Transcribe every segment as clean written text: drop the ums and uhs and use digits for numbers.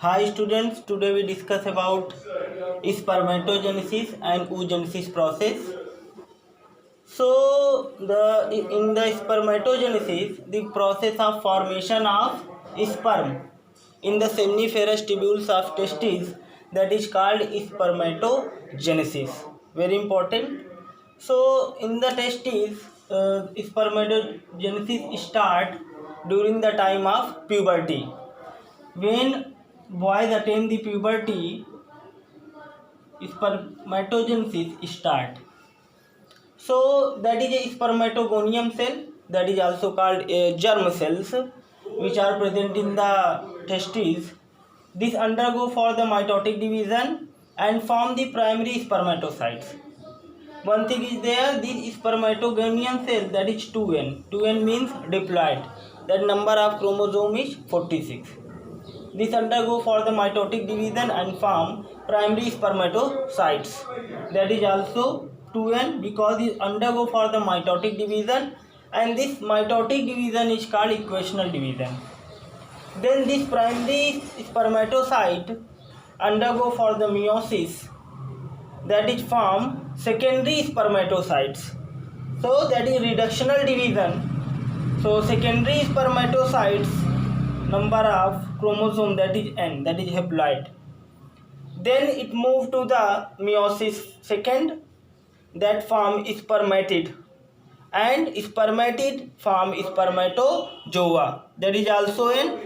Hi students, today we discuss about spermatogenesis and oogenesis process. So in the spermatogenesis, the process of formation of sperm in the seminiferous tubules of testes, that is called spermatogenesis. Very important. So in the testes, spermatogenesis start during the time of puberty. When boys attain the puberty, spermatogenesis start. So that is a spermatogonium cell, that is also called germ cells, which are present in the testes. This undergo for the mitotic division and form the primary spermatocytes. One thing is there, this spermatogonium cell, that is 2n. 2n means diploid. That number of chromosome is 46. This undergo for the mitotic division and form primary spermatocytes. That is also 2n because it undergo for the mitotic division, and this mitotic division is called equational division. Then this primary spermatocyte undergo for the meiosis, that is form secondary spermatocytes. So that is reductional division. So secondary spermatocytes number of chromosome, that is n, that is haploid. Then it move to the meiosis second, that form spermatid, and spermatid form spermatozoa, that is also n.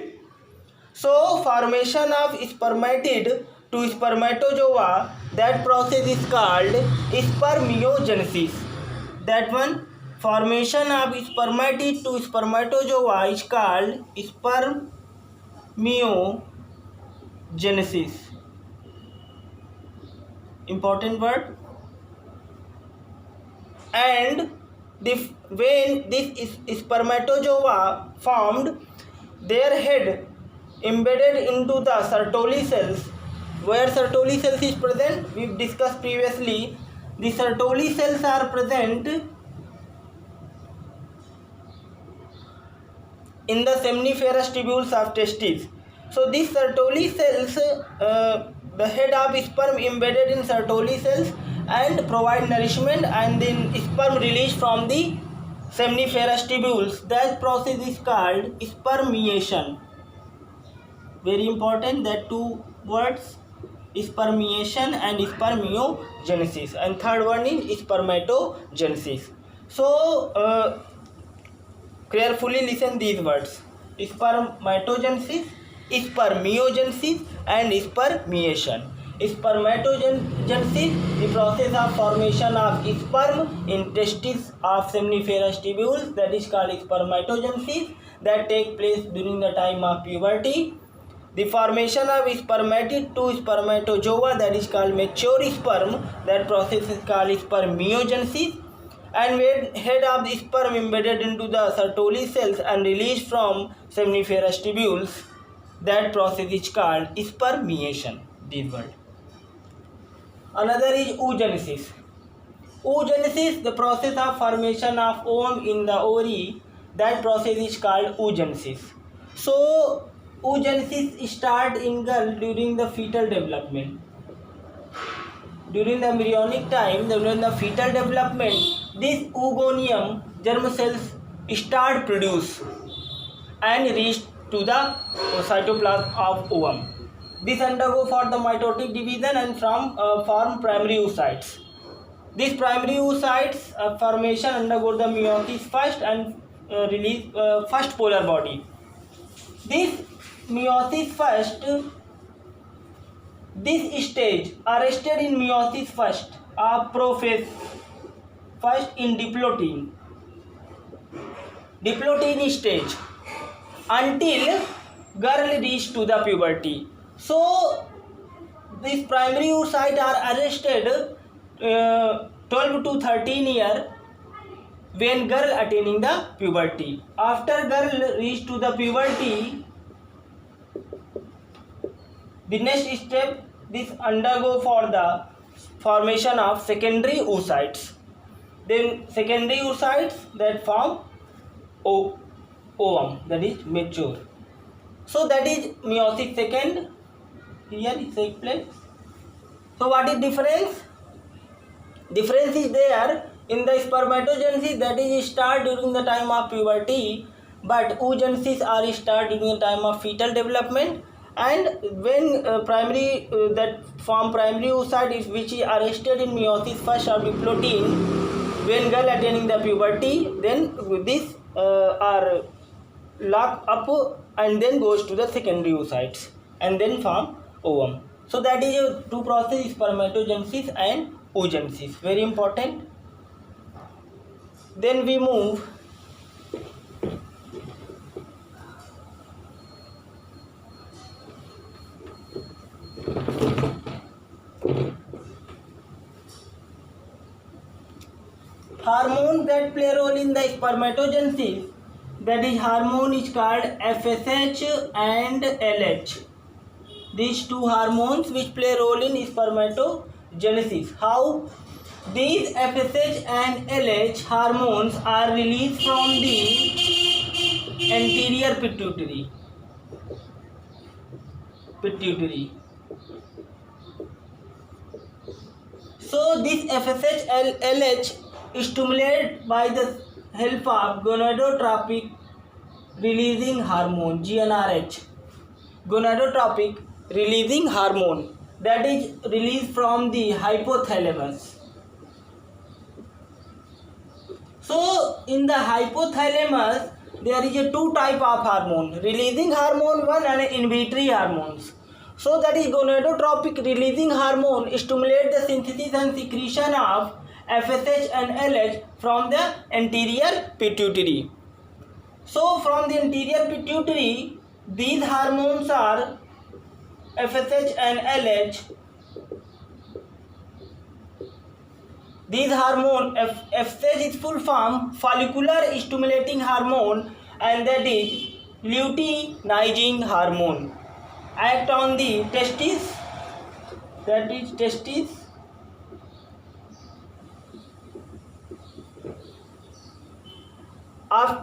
So formation of spermatid to spermatozoa, that process is called spermiogenesis. That one, formation of spermatid to spermatozoa is called spermiogenesis. Important word. And when this spermatozoa formed, their head embedded into the Sertoli cells. Where Sertoli cells is present, we discussed previously. The Sertoli cells are present in the seminiferous tubules of testes. So these Sertoli cells, the head of sperm embedded in Sertoli cells and provide nourishment, and then sperm released from the seminiferous tubules. That process is called spermiation. Very important, that two words, spermiation and spermiogenesis. And third one is spermatogenesis. So carefully listen these words: spermatogenesis, spermiogenesis, and spermiation. Spermatogenesis, the process of formation of sperm in testes of seminiferous tubules, that is called spermatogenesis, that take place during the time of puberty. The formation of spermatid to spermatozoa, that is called mature sperm, that process is called spermiogenesis. And when head of the sperm embedded into the Sertoli cells and released from seminiferous tubules, that process is called spermiation. This word. Another is oogenesis. Oogenesis, the process of formation of ovum in the ovary, that process is called oogenesis. So oogenesis start in girl during the fetal development. During the embryonic time, during the fetal development, this oogonium germ cells start produce and reach to the cytoplasm of ovum. This undergo for the mitotic division and form primary oocytes. These primary oocytes formation undergo the meiosis first and release first polar body. This meiosis first, this stage arrested in meiosis first are prophase first in diplotin stage until girl reach to the puberty. So these primary oocytes are arrested 12 to 13 years when girl attaining the puberty. After girl reach to the puberty, the next step, this undergo for the formation of secondary oocytes. Then secondary oocytes that form ovum, that is mature. So that is meiosis second here it take place. So what is difference? Difference is there in the spermatogenesis, that is start during the time of puberty, but oogenesis are start during the time of fetal development. And when that form primary oocyte is which is arrested in meiosis first of diplotin, when girl attaining the puberty, then this are locked up and then goes to the secondary oocytes and then form ovum. So that is a two process, spermatogenesis and oogenesis, very important. Then we move hormones that play role in the spermatogenesis. That is hormone is called FSH and LH. These two hormones which play role in spermatogenesis. How? These FSH and LH hormones are released from the anterior pituitary. So this FSH and LH stimulated by the help of gonadotropic releasing hormone, GnRH, gonadotropic releasing hormone, that is released from the hypothalamus. So in the hypothalamus there is a two type of hormone, releasing hormone one and inhibitory hormones. So that is gonadotropic releasing hormone stimulate the synthesis and secretion of FSH and LH from the anterior pituitary. So from the anterior pituitary, these hormones are FSH and LH. These hormone, FSH is full form follicular stimulating hormone, and that is luteinizing hormone. Act on the testes, that is testes.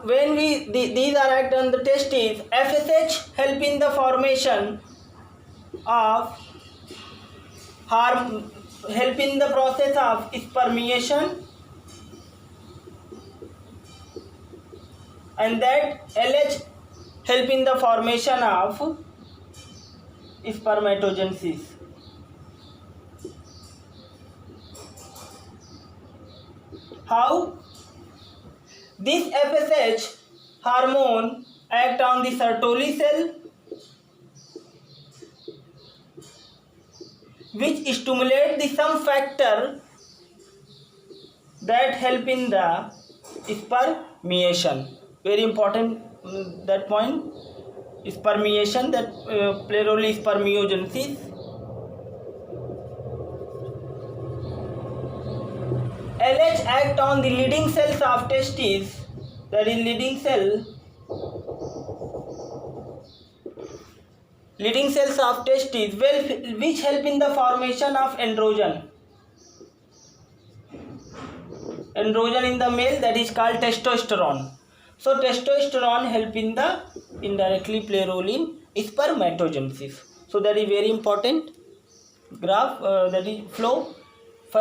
When these are act on the testes, FSH help in the formation of help in the process of spermiation, and that LH help in the formation of spermatogenesis. How? This FSH hormone act on the Sertoli cell, which stimulate the some factor that help in the spermiation. Very important that point. Spermiation that play role in spermiogenesis. LH act on the leading cells of testes, that is leading cells of testes, which help in the formation of androgen. Androgen in the male, that is called testosterone. So testosterone help in the indirectly play role in spermatogenesis. So that is very important graph, that is flow.